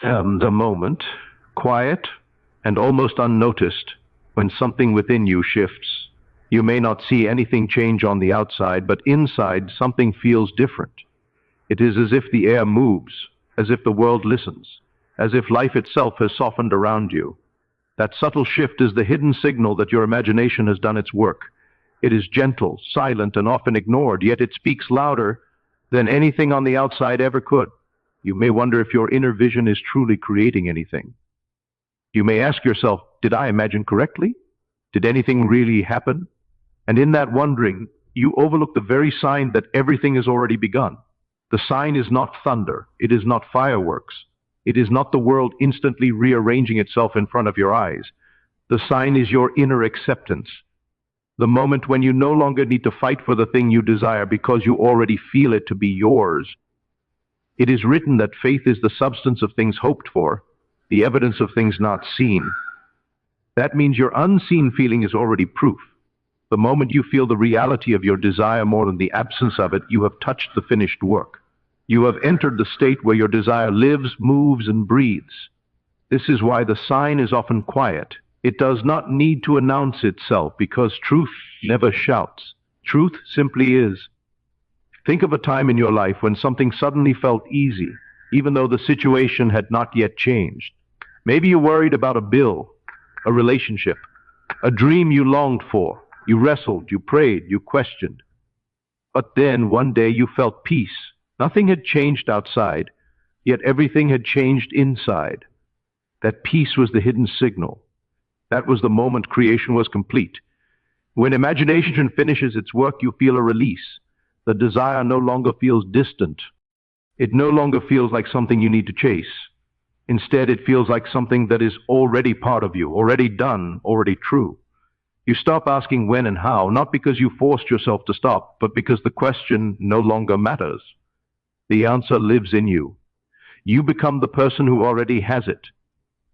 The moment, quiet and almost unnoticed, when something within you shifts. You may not see anything change on the outside, but inside something feels different. It is as if the air moves, as if the world listens, as if life itself has softened around you. That subtle shift is the hidden signal that your imagination has done its work. It is gentle, silent, and often ignored, yet it speaks louder than anything on the outside ever could. You may wonder if your inner vision is truly creating anything. You may ask yourself, did I imagine correctly? Did anything really happen? And in that wondering, you overlook the very sign that everything has already begun. The sign is not thunder. It is not fireworks. It is not the world instantly rearranging itself in front of your eyes. The sign is your inner acceptance. The moment when you no longer need to fight for the thing you desire because you already feel it to be yours. It is written that faith is the substance of things hoped for, the evidence of things not seen. That means your unseen feeling is already proof. The moment you feel the reality of your desire more than the absence of it, you have touched the finished work. You have entered the state where your desire lives, moves, and breathes. This is why the sign is often quiet. It does not need to announce itself because truth never shouts. Truth simply is. Think of a time in your life when something suddenly felt easy, even though the situation had not yet changed. Maybe you worried about a bill, a relationship, a dream you longed for. You wrestled, you prayed, you questioned. But then one day you felt peace. Nothing had changed outside, yet everything had changed inside. That peace was the hidden signal. That was the moment creation was complete. When imagination finishes its work, you feel a release. The desire no longer feels distant. It no longer feels like something you need to chase. Instead, it feels like something that is already part of you, already done, already true. You stop asking when and how, not because you forced yourself to stop, but because the question no longer matters. The answer lives in you. You become the person who already has it.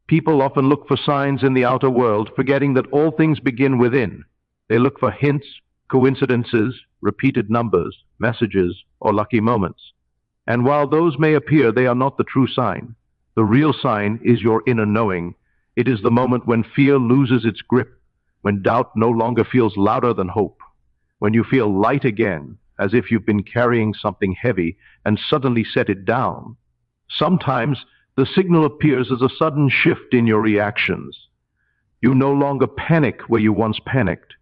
People often look for signs in the outer world, forgetting that all things begin within. They look for hints, coincidences, repeated numbers, messages, or lucky moments. And while those may appear, they are not the true sign. The real sign is your inner knowing. It is the moment when fear loses its grip, when doubt no longer feels louder than hope, when you feel light again, as if you've been carrying something heavy and suddenly set it down. Sometimes the signal appears as a sudden shift in your reactions. You no longer panic where you once panicked.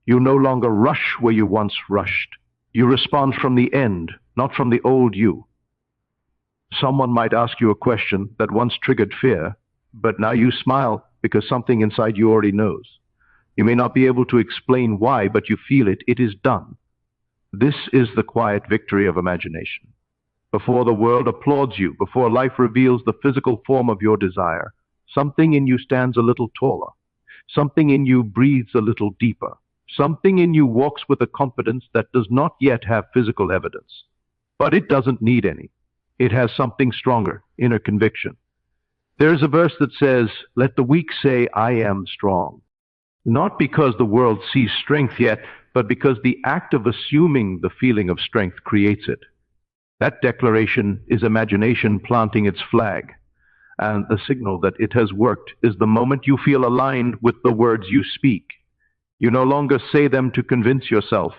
You no longer rush where you once rushed. You respond from the end, not from the old you. Someone might ask you a question that once triggered fear, but now you smile because something inside you already knows. You may not be able to explain why, but you feel it. It is done. This is the quiet victory of imagination. Before the world applauds you, before life reveals the physical form of your desire, something in you stands a little taller. Something in you breathes a little deeper. Something in you walks with a confidence that does not yet have physical evidence. But it doesn't need any. It has something stronger, inner conviction. There is a verse that says, "Let the weak say, I am strong." Not because the world sees strength yet, but because the act of assuming the feeling of strength creates it. That declaration is imagination planting its flag, and the signal that it has worked is the moment you feel aligned with the words you speak. You no longer say them to convince yourself.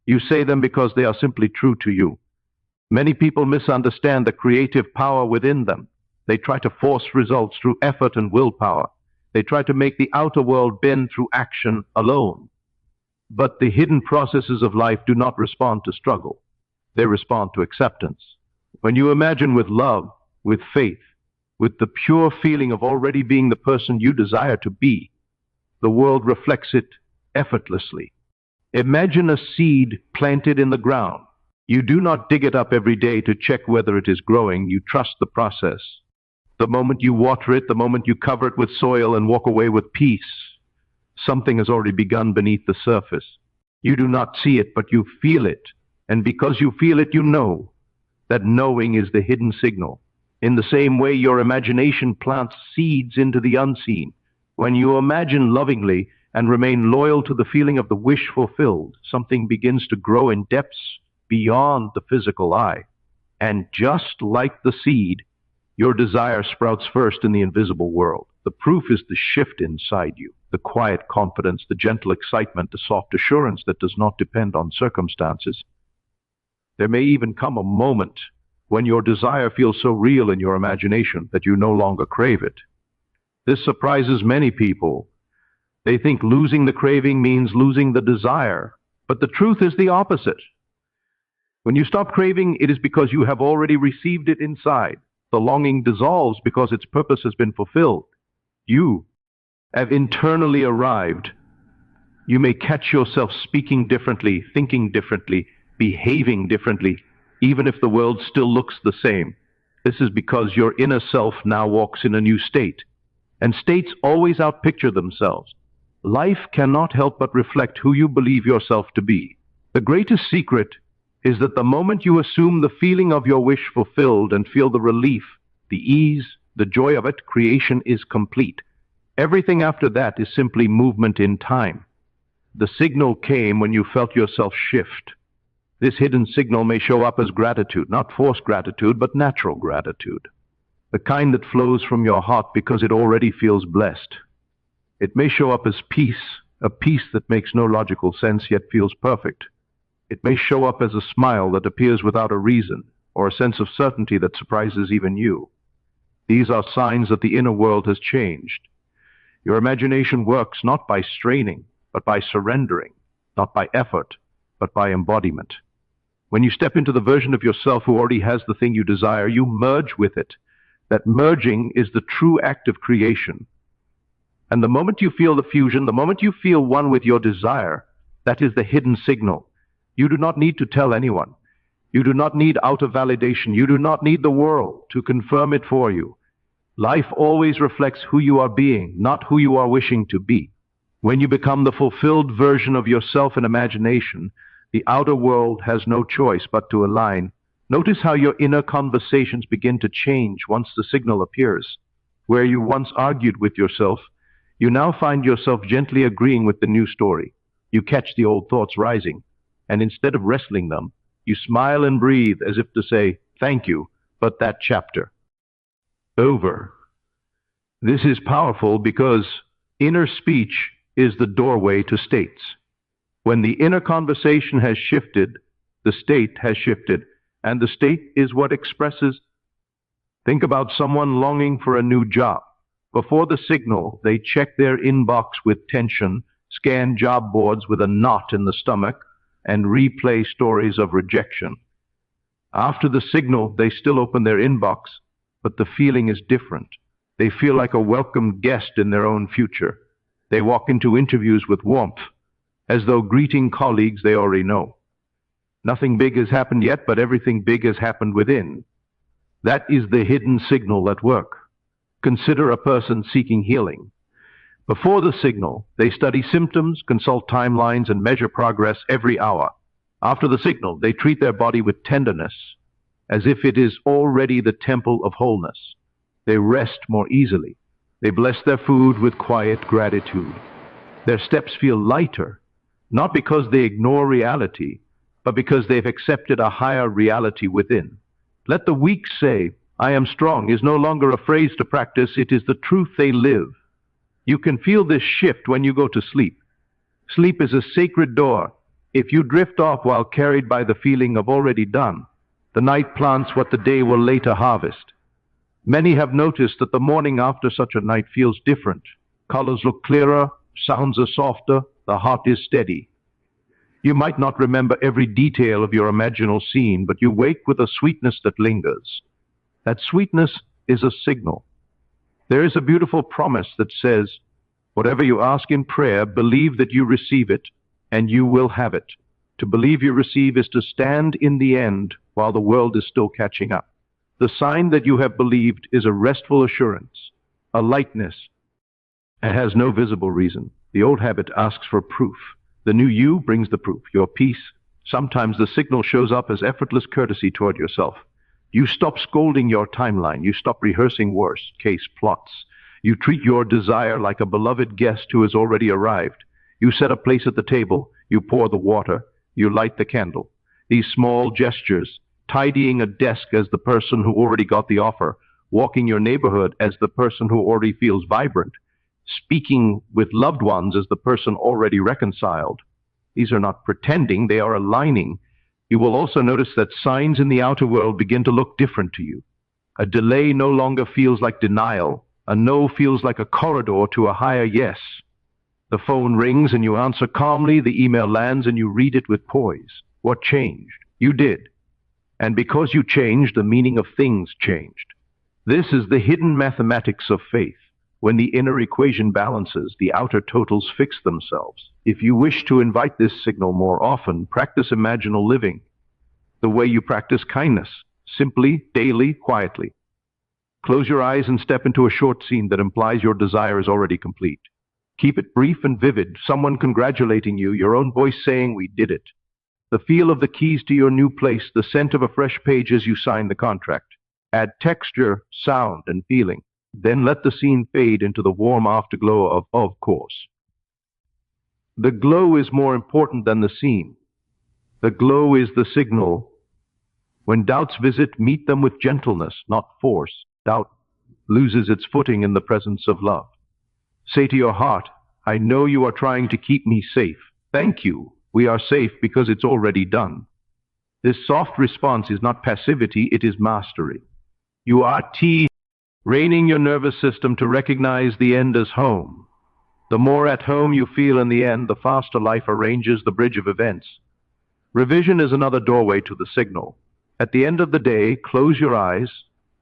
You say them because they are simply true to you. Many people misunderstand the creative power within them. They try to force results through effort and willpower. They try to make the outer world bend through action alone. But the hidden processes of life do not respond to struggle. They respond to acceptance. When you imagine with love, with faith, with the pure feeling of already being the person you desire to be, the world reflects it effortlessly. Imagine a seed planted in the ground. You do not dig it up every day to check whether it is growing. You trust the process. The moment you water it, the moment you cover it with soil and walk away with peace, something has already begun beneath the surface. You do not see it, but you feel it. And because you feel it, you know. That knowing is the hidden signal. In the same way, your imagination plants seeds into the unseen. When you imagine lovingly and remain loyal to the feeling of the wish fulfilled, something begins to grow in depths beyond the physical eye. And just like the seed, Your desire sprouts first in the invisible world. The proof is the shift inside you, the quiet confidence, the gentle excitement, the soft assurance that does not depend on circumstances. There may even come a moment when your desire feels so real in your imagination that you no longer crave it. This surprises many people. They think losing the craving means losing the desire, but the truth is the opposite. When you stop craving, it is because you have already received it inside. The longing dissolves because its purpose has been fulfilled. You have internally arrived. You may catch yourself speaking differently, thinking differently, behaving differently, even if the world still looks the same. This is because your inner self now walks in a new state. And states always outpicture themselves. Life cannot help but reflect who you believe yourself to be. The greatest secret is that the moment you assume the feeling of your wish fulfilled and feel the relief, the ease, the joy of it, creation is complete. Everything after that is simply movement in time. The signal came when you felt yourself shift. This hidden signal may show up as gratitude, not forced gratitude, but natural gratitude. The kind that flows from your heart because it already feels blessed. It may show up as peace, a peace that makes no logical sense yet feels perfect. It may show up as a smile that appears without a reason, or a sense of certainty that surprises even you. These are signs that the inner world has changed. Your imagination works not by straining, but by surrendering, not by effort, but by embodiment. When you step into the version of yourself who already has the thing you desire, you merge with it. That merging is the true act of creation. And the moment you feel the fusion, the moment you feel one with your desire, that is the hidden signal. You do not need to tell anyone. You do not need outer validation. You do not need the world to confirm it for you. Life always reflects who you are being, not who you are wishing to be. When you become the fulfilled version of yourself in imagination, the outer world has no choice but to align. Notice how your inner conversations begin to change once the signal appears. Where you once argued with yourself, you now find yourself gently agreeing with the new story. You catch the old thoughts rising, and instead of wrestling them, you smile and breathe as if to say, "Thank you, but that chapter." Over. This is powerful because inner speech is the doorway to states. When the inner conversation has shifted, the state has shifted, and the state is what expresses. Think about someone longing for a new job. Before the signal, they check their inbox with tension, scan job boards with a knot in the stomach, and replay stories of rejection. After the signal, they still open their inbox, but the feeling is different. They feel like a welcome guest in their own future. They walk into interviews with warmth, as though greeting colleagues they already know. Nothing big has happened yet, but everything big has happened within. That is the hidden signal at work. Consider a person seeking healing. Before the signal, they study symptoms, consult timelines, and measure progress every hour. After the signal, they treat their body with tenderness, as if it is already the temple of wholeness. They rest more easily. They bless their food with quiet gratitude. Their steps feel lighter, not because they ignore reality, but because they've accepted a higher reality within. Let the weak say, "I am strong," is no longer a phrase to practice, it is the truth they live. You can feel this shift when you go to sleep. Sleep is a sacred door. If you drift off while carried by the feeling of already done, the night plants what the day will later harvest. Many have noticed that the morning after such a night feels different. Colors look clearer, sounds are softer, the heart is steady. You might not remember every detail of your imaginal scene, but you wake with a sweetness that lingers. That sweetness is a signal. There is a beautiful promise that says, whatever you ask in prayer, believe that you receive it, and you will have it. To believe you receive is to stand in the end while the world is still catching up. The sign that you have believed is a restful assurance, a lightness. It has no visible reason. The old habit asks for proof. The new you brings the proof, your peace. Sometimes the signal shows up as effortless courtesy toward yourself. You stop scolding your timeline. You stop rehearsing worst-case plots. You treat your desire like a beloved guest who has already arrived. You set a place at the table. You pour the water. You light the candle. These small gestures, tidying a desk as the person who already got the offer, walking your neighborhood as the person who already feels vibrant, speaking with loved ones as the person already reconciled. These are not pretending, they are aligning. You will also notice that signs in the outer world begin to look different to you. A delay no longer feels like denial. A no feels like a corridor to a higher yes. The phone rings and you answer calmly, the email lands and you read it with poise. What changed? You did. And because you changed, the meaning of things changed. This is the hidden mathematics of faith. When the inner equation balances, the outer totals fix themselves. If you wish to invite this signal more often, practice imaginal living, the way you practice kindness, simply, daily, quietly. Close your eyes and step into a short scene that implies your desire is already complete. Keep it brief and vivid, someone congratulating you, your own voice saying, "We did it." The feel of the keys to your new place, the scent of a fresh page as you sign the contract. Add texture, sound, and feeling. Then let the scene fade into the warm afterglow of course. The glow is more important than the scene. The glow is the signal. When doubts visit, meet them with gentleness, not force. Doubt loses its footing in the presence of love. Say to your heart, "I know you are trying to keep me safe. Thank you. We are safe because it's already done." This soft response is not passivity, it is mastery. You are training your nervous system to recognize the end as home. The more at home you feel in the end, the faster life arranges the bridge of events. Revision is another doorway to the signal. At the end of the day, close your eyes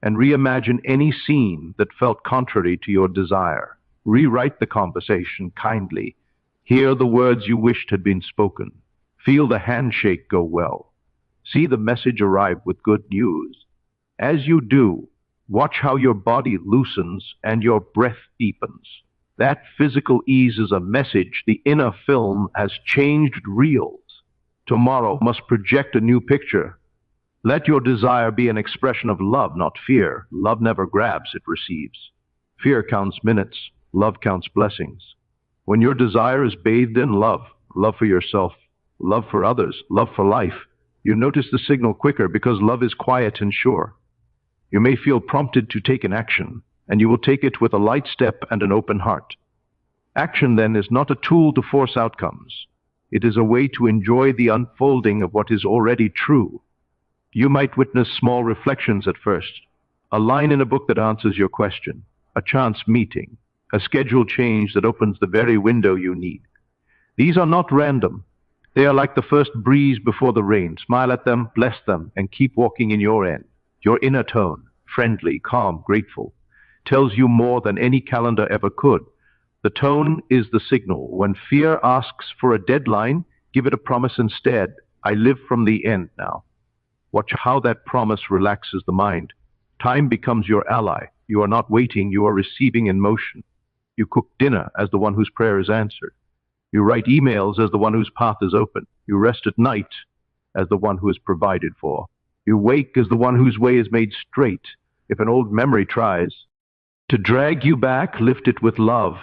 and reimagine any scene that felt contrary to your desire. Rewrite the conversation kindly. Hear the words you wished had been spoken. Feel the handshake go well. See the message arrive with good news. As you do, watch how your body loosens and your breath deepens. That physical ease is a message the inner film has changed reels. Tomorrow must project a new picture. Let your desire be an expression of love, not fear. Love never grabs, it receives. Fear counts minutes. Love counts blessings. When your desire is bathed in love, love for yourself, love for others, love for life, you notice the signal quicker because love is quiet and sure. You may feel prompted to take an action, and you will take it with a light step and an open heart. Action, then, is not a tool to force outcomes. It is a way to enjoy the unfolding of what is already true. You might witness small reflections at first, a line in a book that answers your question, a chance meeting, a schedule change that opens the very window you need. These are not random. They are like the first breeze before the rain. Smile at them, bless them, and keep walking in your end. Your inner tone, friendly, calm, grateful, tells you more than any calendar ever could. The tone is the signal. When fear asks for a deadline, give it a promise instead. I live from the end now. Watch how that promise relaxes the mind. Time becomes your ally. You are not waiting, you are receiving in motion. You cook dinner as the one whose prayer is answered. You write emails as the one whose path is open. You rest at night as the one who is provided for. You wake as the one whose way is made straight. If an old memory tries to drag you back, lift it with love.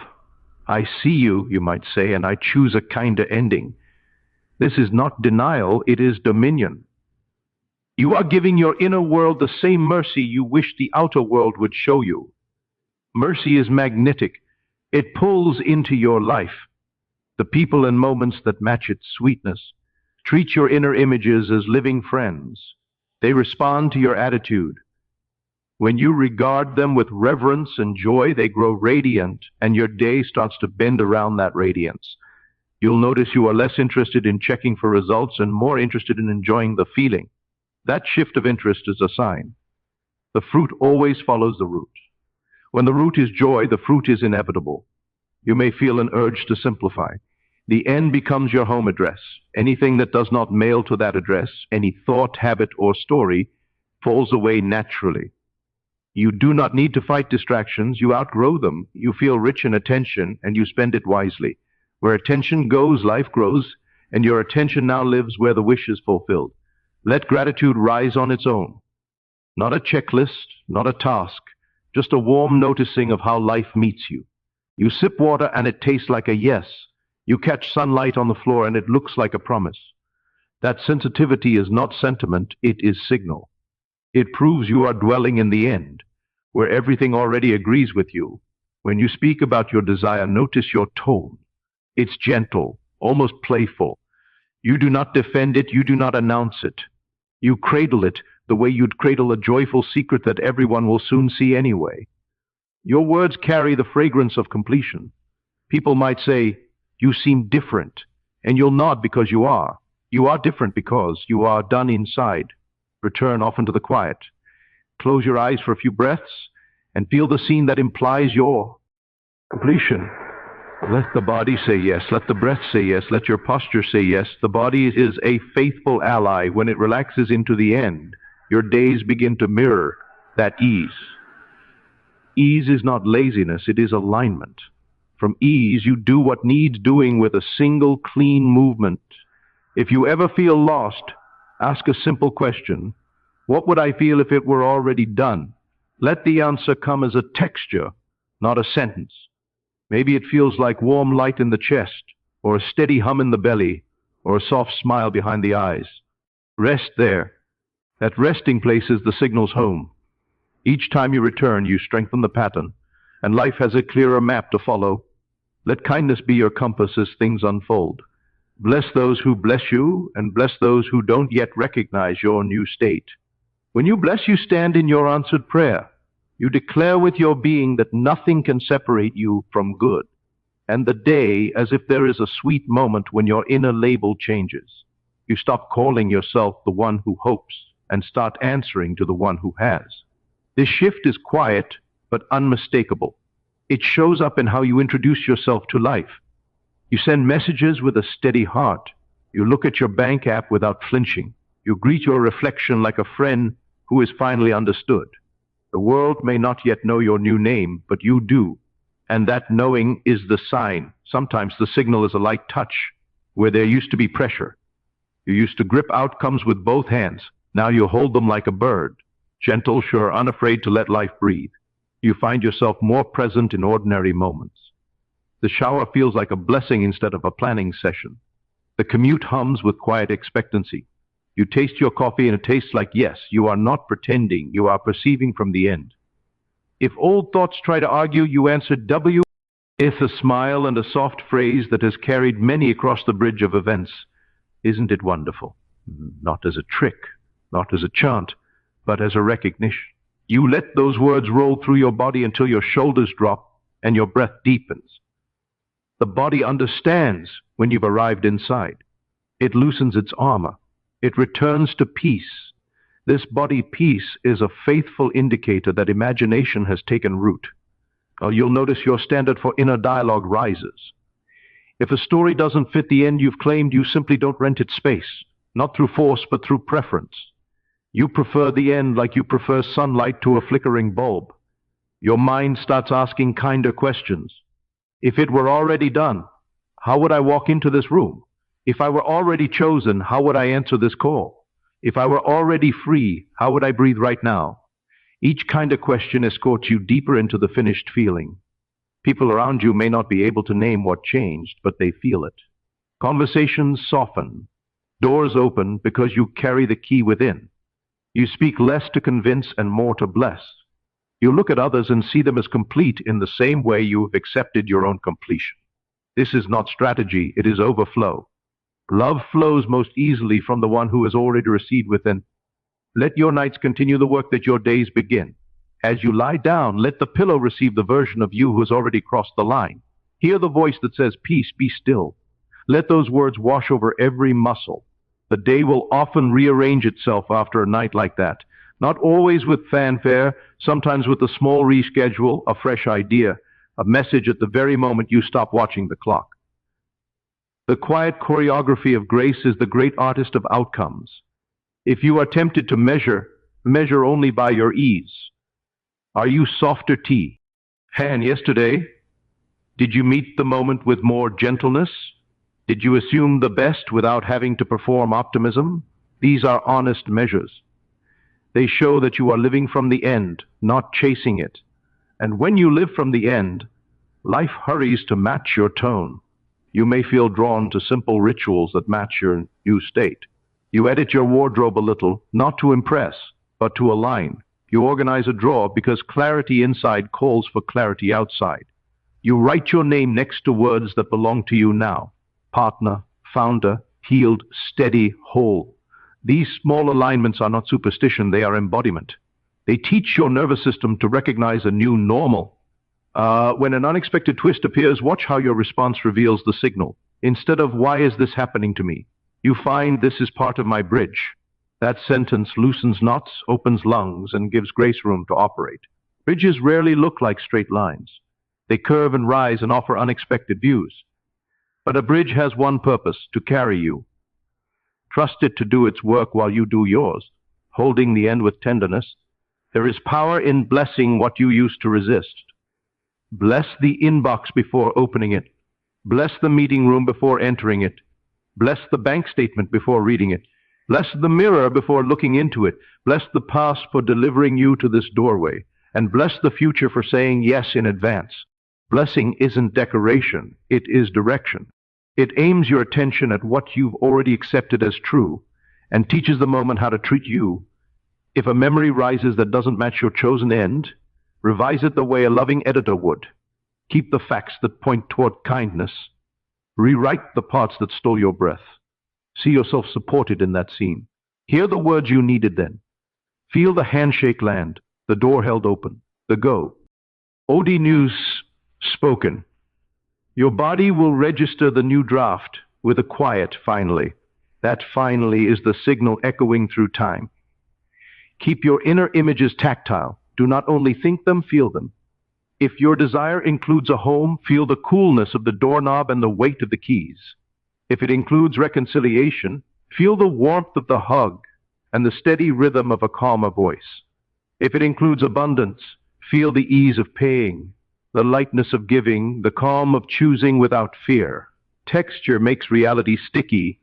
I see you, you might say, and I choose a kinder ending. This is not denial, it is dominion. You are giving your inner world the same mercy you wish the outer world would show you. Mercy is magnetic. It pulls into your life the people and moments that match its sweetness. Treat your inner images as living friends. They respond to your attitude. When you regard them with reverence and joy, they grow radiant, and your day starts to bend around that radiance. You'll notice you are less interested in checking for results and more interested in enjoying the feeling. That shift of interest is a sign. The fruit always follows the root. When the root is joy, the fruit is inevitable. You may feel an urge to simplify. The end becomes your home address. Anything that does not mail to that address, any thought, habit, or story, falls away naturally. You do not need to fight distractions. You outgrow them. You feel rich in attention, and you spend it wisely. Where attention goes, life grows, and your attention now lives where the wish is fulfilled. Let gratitude rise on its own. Not a checklist, not a task, just a warm noticing of how life meets you. You sip water and it tastes like a yes. You catch sunlight on the floor and it looks like a promise. That sensitivity is not sentiment, it is signal. It proves you are dwelling in the end. where everything already agrees with you. When you speak about your desire, notice your tone. It's gentle, almost playful. You do not defend it, you do not announce it. You cradle it the way you'd cradle a joyful secret that everyone will soon see anyway. Your words carry the fragrance of completion. People might say, "You seem different," and you'll nod because you are. You are different because you are done inside. Return often to the quiet. Close your eyes for a few breaths and feel the scene that implies your completion. Let the body say yes. Let the breath say yes. Let your posture say yes. The body is a faithful ally. When it relaxes into the end, your days begin to mirror that ease. Ease is not laziness, it is alignment. From ease, you do what needs doing with a single clean movement. If you ever feel lost, ask a simple question. What would I feel if it were already done? Let the answer come as a texture, not a sentence. Maybe it feels like warm light in the chest, or a steady hum in the belly, or a soft smile behind the eyes. Rest there. That resting place is the signal's home. Each time you return, you strengthen the pattern, and life has a clearer map to follow. Let kindness be your compass as things unfold. Bless those who bless you, and bless those who don't yet recognize your new state. When you bless, you stand in your answered prayer. You declare with your being that nothing can separate you from good, and the day as if there is a sweet moment when your inner label changes. You stop calling yourself the one who hopes and start answering to the one who has. This shift is quiet but unmistakable. It shows up in how you introduce yourself to life. You send messages with a steady heart. You look at your bank app without flinching. You greet your reflection like a friend who is finally understood. The world may not yet know your new name, but you do. And that knowing is the sign. Sometimes the signal is a light touch, where there used to be pressure. You used to grip outcomes with both hands. Now you hold them like a bird, gentle, sure, unafraid to let life breathe. You find yourself more present in ordinary moments. The shower feels like a blessing instead of a planning session. The commute hums with quiet expectancy. You taste your coffee and it tastes like yes. You are not pretending. You are perceiving from the end. If old thoughts try to argue, you answer W with a smile and a soft phrase that has carried many across the bridge of events. Isn't it wonderful? Not as a trick, not as a chant, but as a recognition. You let those words roll through your body until your shoulders drop and your breath deepens. The body understands when you've arrived inside. It loosens its armor. It returns to peace. This body peace is a faithful indicator that imagination has taken root. You'll notice your standard for inner dialogue rises. If a story doesn't fit the end you've claimed, you simply don't rent its space, not through force, but through preference. You prefer the end like you prefer sunlight to a flickering bulb. Your mind starts asking kinder questions. If it were already done, how would I walk into this room? If I were already chosen, how would I answer this call? If I were already free, how would I breathe right now? Each kind of question escorts you deeper into the finished feeling. People around you may not be able to name what changed, but they feel it. Conversations soften. Doors open because you carry the key within. You speak less to convince and more to bless. You look at others and see them as complete in the same way you have accepted your own completion. This is not strategy, it is overflow. Love flows most easily from the one who has already received within. Let your nights continue the work that your days begin. As you lie down, let the pillow receive the version of you who has already crossed the line. Hear the voice that says, "Peace, be still." Let those words wash over every muscle. The day will often rearrange itself after a night like that. Not always with fanfare, sometimes with a small reschedule, a fresh idea, a message at the very moment you stop watching the clock. The quiet choreography of grace is the great artist of outcomes. If you are tempted to measure, measure only by your ease. Are you softer tea? Han, yesterday, did you meet the moment with more gentleness? Did you assume the best without having to perform optimism? These are honest measures. They show that you are living from the end, not chasing it. And when you live from the end, life hurries to match your tone. You may feel drawn to simple rituals that match your new state. You edit your wardrobe a little, not to impress, but to align. You organize a drawer because clarity inside calls for clarity outside. You write your name next to words that belong to you now. Partner, founder, healed, steady, whole. These small alignments are not superstition, they are embodiment. They teach your nervous system to recognize a new normal. When an unexpected twist appears, watch how your response reveals the signal. Instead of, "Why is this happening to me?" you find, "This is part of my bridge." That sentence loosens knots, opens lungs, and gives grace room to operate. Bridges rarely look like straight lines. They curve and rise and offer unexpected views. But a bridge has one purpose: to carry you. Trust it to do its work while you do yours, holding the end with tenderness. There is power in blessing what you used to resist. Bless the inbox before opening it. Bless the meeting room before entering it. Bless the bank statement before reading it. Bless the mirror before looking into it. Bless the past for delivering you to this doorway. And bless the future for saying yes in advance. Blessing isn't decoration, it is direction. It aims your attention at what you've already accepted as true and teaches the moment how to treat you. If a memory rises that doesn't match your chosen end, revise it the way a loving editor would. Keep the facts that point toward kindness. Rewrite the parts that stole your breath. See yourself supported in that scene. Hear the words you needed then. Feel the handshake land, the door held open, the go. OD News spoken. Your body will register the new draft with a quiet finally. That finally is the signal echoing through time. Keep your inner images tactile. Do not only think them, feel them. If your desire includes a home, feel the coolness of the doorknob and the weight of the keys. If it includes reconciliation, feel the warmth of the hug and the steady rhythm of a calmer voice. If it includes abundance, feel the ease of paying, the lightness of giving, the calm of choosing without fear. Texture makes reality sticky.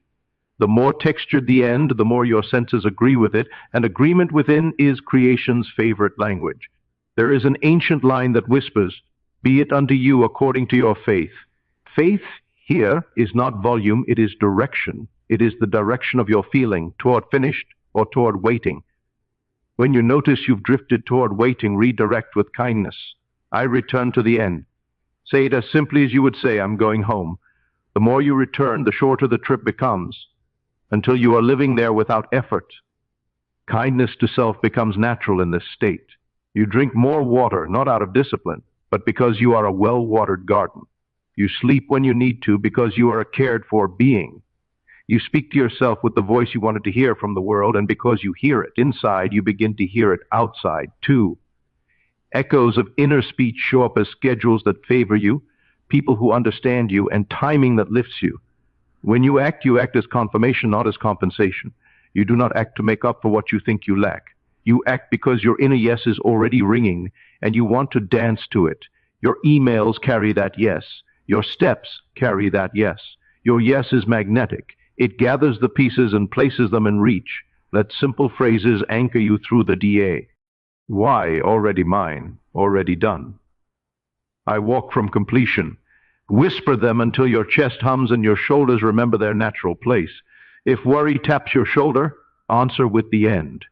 The more textured the end, the more your senses agree with it, and agreement within is creation's favorite language. There is an ancient line that whispers, "Be it unto you according to your faith." Faith here is not volume, it is direction. It is the direction of your feeling, toward finished or toward waiting. When you notice you've drifted toward waiting, redirect with kindness. I return to the end. Say it as simply as you would say, "I'm going home." The more you return, the shorter the trip becomes, until you are living there without effort. Kindness to self becomes natural in this state. You drink more water, not out of discipline, but because you are a well-watered garden. You sleep when you need to because you are a cared-for being. You speak to yourself with the voice you wanted to hear from the world, and because you hear it inside, you begin to hear it outside, too. Echoes of inner speech show up as schedules that favor you, people who understand you, and timing that lifts you. When you act as confirmation, not as compensation. You do not act to make up for what you think you lack. You act because your inner yes is already ringing, and you want to dance to it. Your emails carry that yes. Your steps carry that yes. Your yes is magnetic. It gathers the pieces and places them in reach. Let simple phrases anchor you through the DA. Why? Already mine, already done. I walk from completion. Whisper them until your chest hums and your shoulders remember their natural place. If worry taps your shoulder, answer with the end.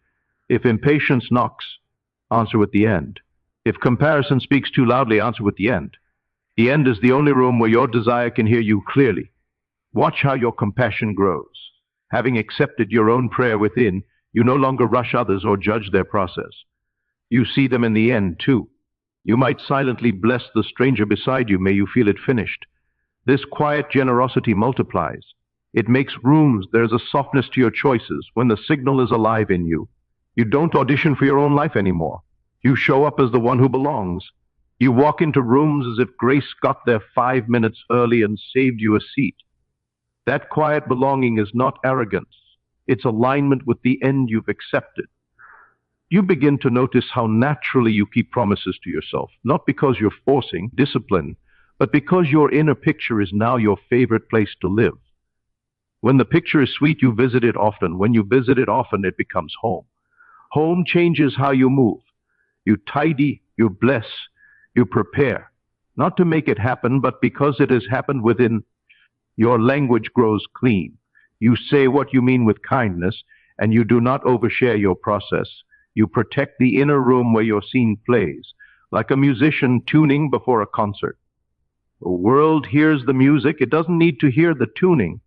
If impatience knocks, answer with the end. If comparison speaks too loudly, answer with the end. The end is the only room where your desire can hear you clearly. Watch how your compassion grows. Having accepted your own prayer within, you no longer rush others or judge their process. You see them in the end, too. You might silently bless the stranger beside you. May you feel it finished. This quiet generosity multiplies. It makes rooms. There's a softness to your choices when the signal is alive in you. You don't audition for your own life anymore. You show up as the one who belongs. You walk into rooms as if grace got there 5 minutes early and saved you a seat. That quiet belonging is not arrogance. It's alignment with the end you've accepted. You begin to notice how naturally you keep promises to yourself, not because you're forcing discipline, but because your inner picture is now your favorite place to live. When the picture is sweet, you visit it often. When you visit it often, it becomes home. Home changes how you move. You tidy, you bless, you prepare, not to make it happen, but because it has happened within. Your language grows clean. You say what you mean with kindness, and you do not overshare your process. You protect the inner room where your scene plays, like a musician tuning before a concert. The world hears the music, it doesn't need to hear the tuning.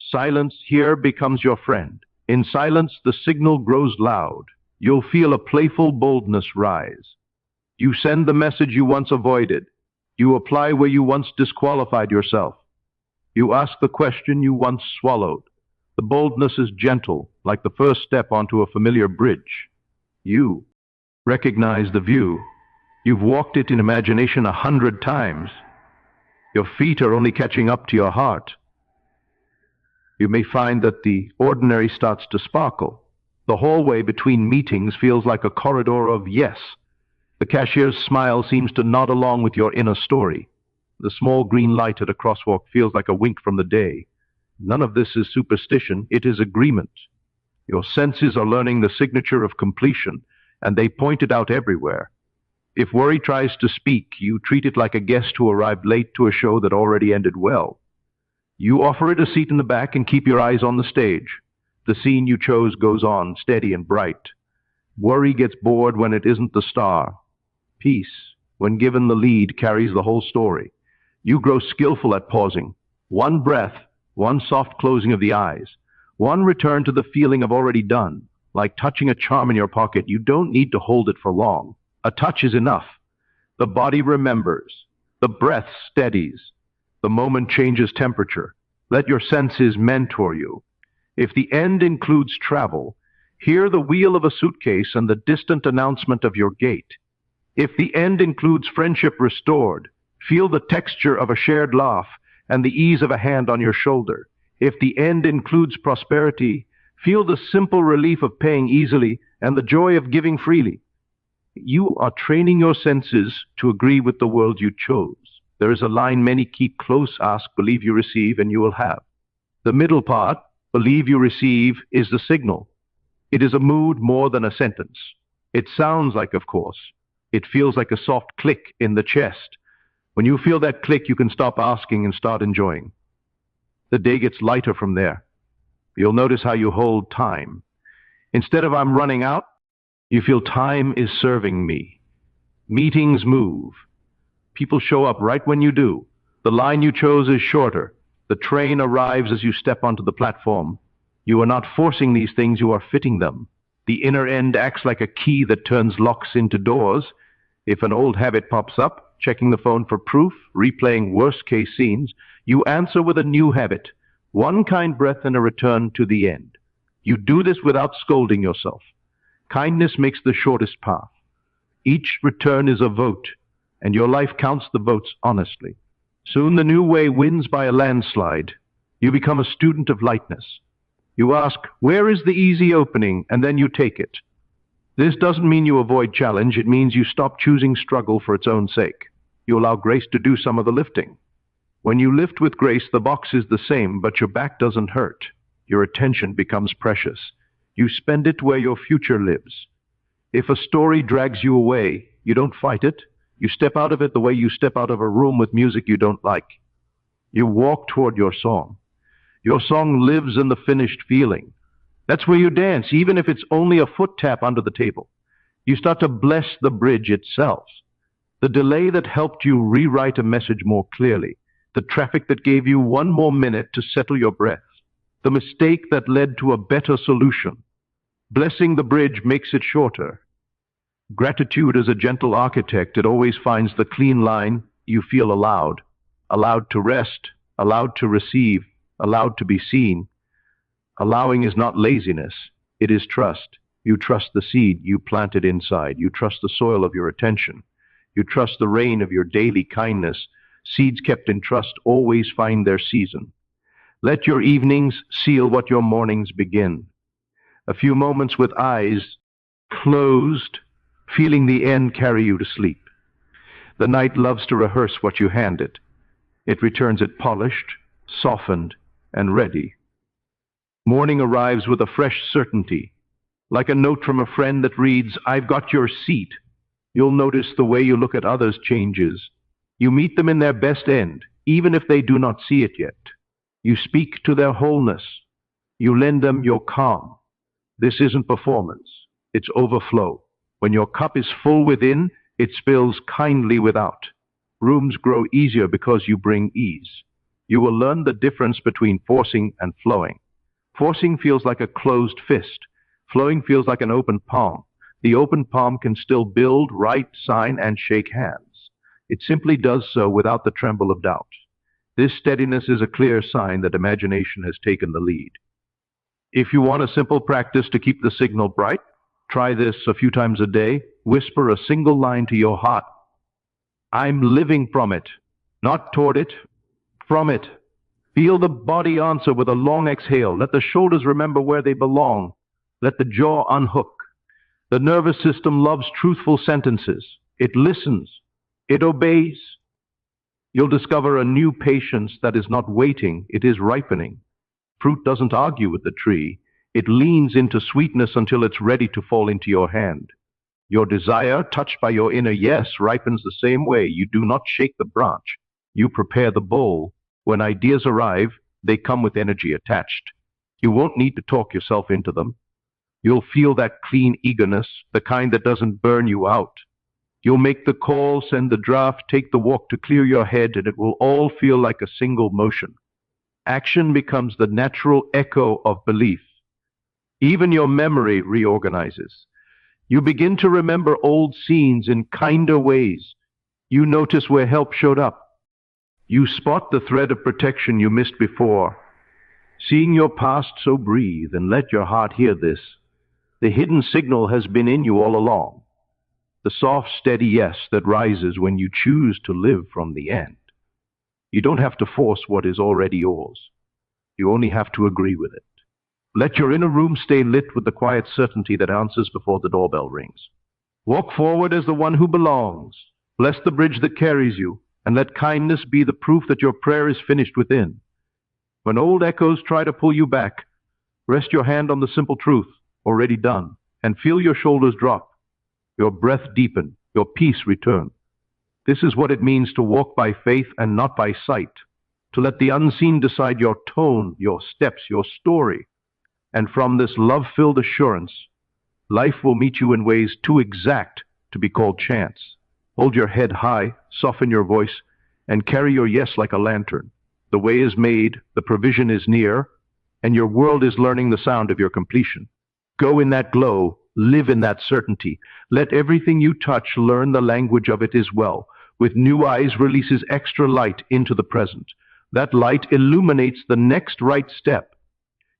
Silence here becomes your friend. In silence, the signal grows loud. You'll feel a playful boldness rise. You send the message you once avoided. You apply where you once disqualified yourself. You ask the question you once swallowed. The boldness is gentle, like the first step onto a familiar bridge. You recognize the view. You've walked it in imagination 100 times. Your feet are only catching up to your heart. You may find that the ordinary starts to sparkle. The hallway between meetings feels like a corridor of yes. The cashier's smile seems to nod along with your inner story. The small green light at a crosswalk feels like a wink from the day. None of this is superstition, it is agreement. Your senses are learning the signature of completion, and they point it out everywhere. If worry tries to speak, you treat it like a guest who arrived late to a show that already ended well. You offer it a seat in the back and keep your eyes on the stage. The scene you chose goes on, steady and bright. Worry gets bored when it isn't the star. Peace, when given the lead, carries the whole story. You grow skillful at pausing. One breath, one soft closing of the eyes, one return to the feeling of already done. Like touching a charm in your pocket, you don't need to hold it for long. A touch is enough. The body remembers. The breath steadies. The moment changes temperature. Let your senses mentor you. If the end includes travel, hear the wheel of a suitcase and the distant announcement of your gate. If the end includes friendship restored, feel the texture of a shared laugh and the ease of a hand on your shoulder. If the end includes prosperity, feel the simple relief of paying easily and the joy of giving freely. You are training your senses to agree with the world you chose. There is a line many keep close: ask, believe you receive, and you will have. The middle part, believe you receive, is the signal. It is a mood more than a sentence. It sounds like, of course. It feels like a soft click in the chest. When you feel that click, you can stop asking and start enjoying. The day gets lighter from there. You'll notice how you hold time. Instead of I'm running out, you feel time is serving me. Meetings move. People show up right when you do. The line you chose is shorter. The train arrives as you step onto the platform. You are not forcing these things, you are fitting them. The inner end acts like a key that turns locks into doors. If an old habit pops up, checking the phone for proof, replaying worst-case scenes, you answer with a new habit, one kind breath and a return to the end. You do this without scolding yourself. Kindness makes the shortest path. Each return is a vote, and your life counts the votes honestly. Soon the new way wins by a landslide. You become a student of lightness. You ask, where is the easy opening? And then you take it. This doesn't mean you avoid challenge. It means you stop choosing struggle for its own sake. You allow grace to do some of the lifting. When you lift with grace, the box is the same, but your back doesn't hurt. Your attention becomes precious. You spend it where your future lives. If a story drags you away, you don't fight it. You step out of it the way you step out of a room with music you don't like. You walk toward your song. Your song lives in the finished feeling. That's where you dance, even if it's only a foot tap under the table. You start to bless the bridge itself. The delay that helped you rewrite a message more clearly. The traffic that gave you one more minute to settle your breath. The mistake that led to a better solution. Blessing the bridge makes it shorter. Gratitude is a gentle architect. It always finds the clean line. You feel allowed. Allowed to rest. Allowed to receive. Allowed to be seen. Allowing is not laziness. It is trust. You trust the seed you planted inside. You trust the soil of your attention. You trust the rain of your daily kindness. Seeds kept in trust always find their season. Let your evenings seal what your mornings begin. A few moments with eyes closed, feeling the end carry you to sleep. The night loves to rehearse what you hand it. It returns it polished, softened, and ready. Morning arrives with a fresh certainty, like a note from a friend that reads, I've got your seat. You'll notice the way you look at others changes. You meet them in their best end, even if they do not see it yet. You speak to their wholeness. You lend them your calm. This isn't performance. it's overflow. When your cup is full within, it spills kindly without. Rooms grow easier because you bring ease. You will learn the difference between forcing and flowing. Forcing feels like a closed fist. Flowing feels like an open palm. The open palm can still build, write, sign, and shake hands. It simply does so without the tremble of doubt. This steadiness is a clear sign that imagination has taken the lead. If you want a simple practice to keep the signal bright, try this a few times a day. Whisper a single line to your heart. I'm living from it, not toward it, from it. Feel the body answer with a long exhale. Let the shoulders remember where they belong. Let the jaw unhook. The nervous system loves truthful sentences. It listens. It obeys. You'll discover a new patience that is not waiting, it is ripening. Fruit doesn't argue with the tree. It leans into sweetness until it's ready to fall into your hand. Your desire, touched by your inner yes, ripens the same way. You do not shake the branch. You prepare the bowl. When ideas arrive, they come with energy attached. You won't need to talk yourself into them. You'll feel that clean eagerness, the kind that doesn't burn you out. You'll make the call, send the draft, take the walk to clear your head, and it will all feel like a single motion. Action becomes the natural echo of belief. Even your memory reorganizes. You begin to remember old scenes in kinder ways. You notice where help showed up. You spot the thread of protection you missed before. Seeing your past, so breathe and let your heart hear this. The hidden signal has been in you all along. The soft, steady yes that rises when you choose to live from the end. You don't have to force what is already yours. You only have to agree with it. Let your inner room stay lit with the quiet certainty that answers before the doorbell rings. Walk forward as the one who belongs. Bless the bridge that carries you, and let kindness be the proof that your prayer is finished within. When old echoes try to pull you back, rest your hand on the simple truth, already done, and feel your shoulders drop, your breath deepen, your peace return. This is what it means to walk by faith and not by sight, to let the unseen decide your tone, your steps, your story. And from this love-filled assurance, life will meet you in ways too exact to be called chance. Hold your head high, soften your voice, and carry your yes like a lantern. The way is made, the provision is near, and your world is learning the sound of your completion. Go in that glow, live in that certainty. Let everything you touch learn the language of it as well. With new eyes releases extra light into the present. That light illuminates the next right step.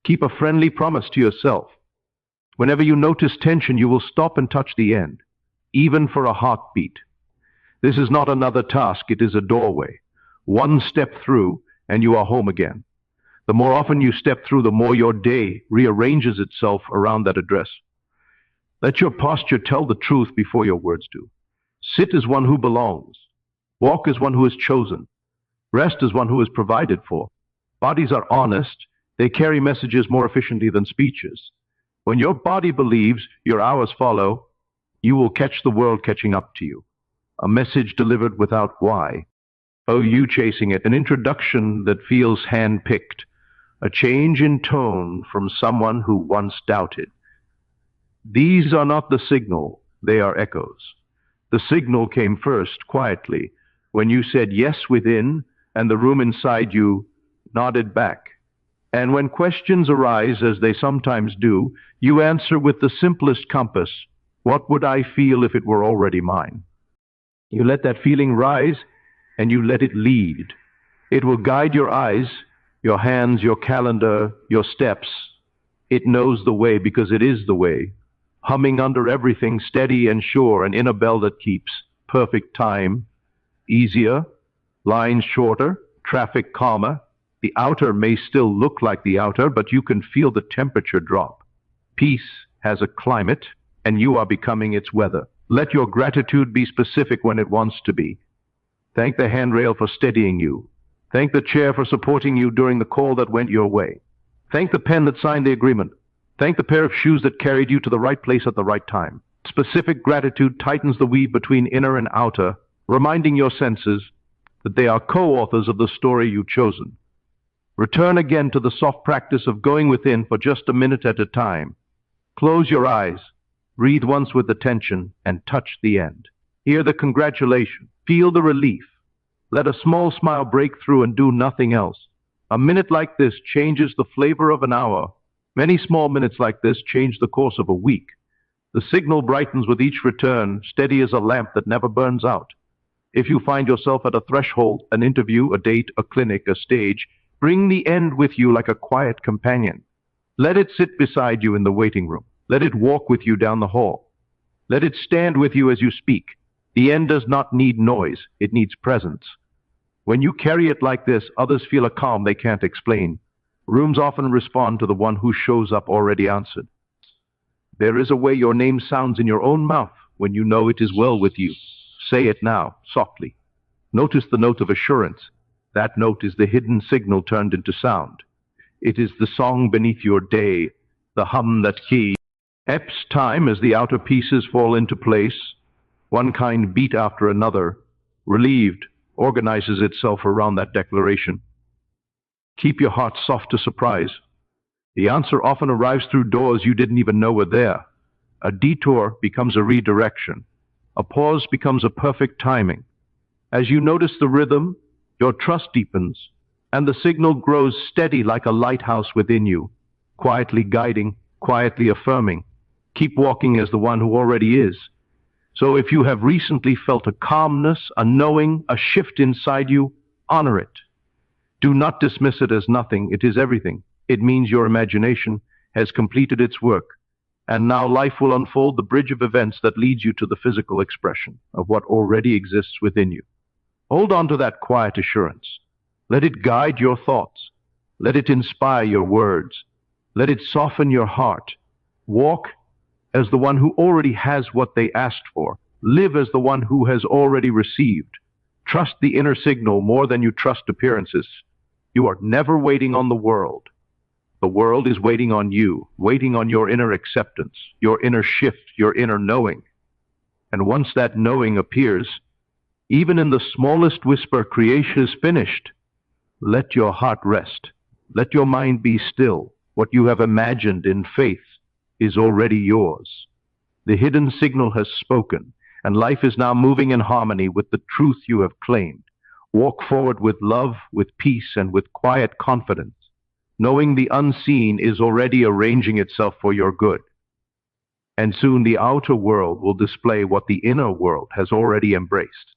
Keep a friendly promise to yourself. Whenever you notice tension, you will stop and touch the end, even for a heartbeat. This is not another task, it is a doorway. One step through, and you are home again. The more often you step through, the more your day rearranges itself around that address. Let your posture tell the truth before your words do. Sit as one who belongs. Walk as one who is chosen. Rest as one who is provided for. Bodies are honest. They carry messages more efficiently than speeches. When your body believes, your hours follow, you will catch the world catching up to you. A message delivered without why. Oh, you chasing it, an introduction that feels hand-picked. A change in tone from someone who once doubted. These are not the signal, they are echoes. The signal came first, quietly, when you said yes within, and the room inside you nodded back. And when questions arise, as they sometimes do, you answer with the simplest compass, what would I feel if it were already mine? You let that feeling rise, and you let it lead. It will guide your eyes, your hands, your calendar, your steps. It knows the way because it is the way. Humming under everything, steady and sure, an inner bell that keeps. Perfect time, easier, lines shorter, traffic calmer. The outer may still look like the outer, but you can feel the temperature drop. Peace has a climate, and you are becoming its weather. Let your gratitude be specific when it wants to be. Thank the handrail for steadying you. Thank the chair for supporting you during the call that went your way. Thank the pen that signed the agreement. Thank the pair of shoes that carried you to the right place at the right time. Specific gratitude tightens the weave between inner and outer, reminding your senses that they are co-authors of the story you've chosen. Return again to the soft practice of going within for just a minute at a time. Close your eyes. Breathe once with attention and touch the end. Hear the congratulation. Feel the relief. Let a small smile break through and do nothing else. A minute like this changes the flavor of an hour. Many small minutes like this change the course of a week. The signal brightens with each return, steady as a lamp that never burns out. If you find yourself at a threshold, an interview, a date, a clinic, a stage, bring the end with you like a quiet companion. Let it sit beside you in the waiting room. Let it walk with you down the hall. Let it stand with you as you speak. The end does not need noise, it needs presence. When you carry it like this, others feel a calm they can't explain. Rooms often respond to the one who shows up already answered. There is a way your name sounds in your own mouth when you know it is well with you. Say it now, softly. Notice the note of assurance. That note is the hidden signal turned into sound. It is the song beneath your day, the hum that keeps time as the outer pieces fall into place. One kind beat after another, relieved, organizes itself around that declaration. Keep your heart soft to surprise. The answer often arrives through doors you didn't even know were there. A detour becomes a redirection. A pause becomes a perfect timing. As you notice the rhythm, your trust deepens, and the signal grows steady like a lighthouse within you, quietly guiding, quietly affirming. Keep walking as the one who already is. So if you have recently felt a calmness, a knowing, a shift inside you, honor it. Do not dismiss it as nothing. It is everything. It means your imagination has completed its work, and now life will unfold the bridge of events that leads you to the physical expression of what already exists within you. Hold on to that quiet assurance. Let it guide your thoughts. Let it inspire your words. Let it soften your heart. Walk as the one who already has what they asked for. Live as the one who has already received. Trust the inner signal more than you trust appearances. You are never waiting on the world. The world is waiting on you, waiting on your inner acceptance, your inner shift, your inner knowing. And once that knowing appears, even in the smallest whisper, creation is finished. Let your heart rest. Let your mind be still. What you have imagined in faith is already yours. The hidden signal has spoken, and life is now moving in harmony with the truth you have claimed. Walk forward with love, with peace, and with quiet confidence, knowing the unseen is already arranging itself for your good. And soon the outer world will display what the inner world has already embraced.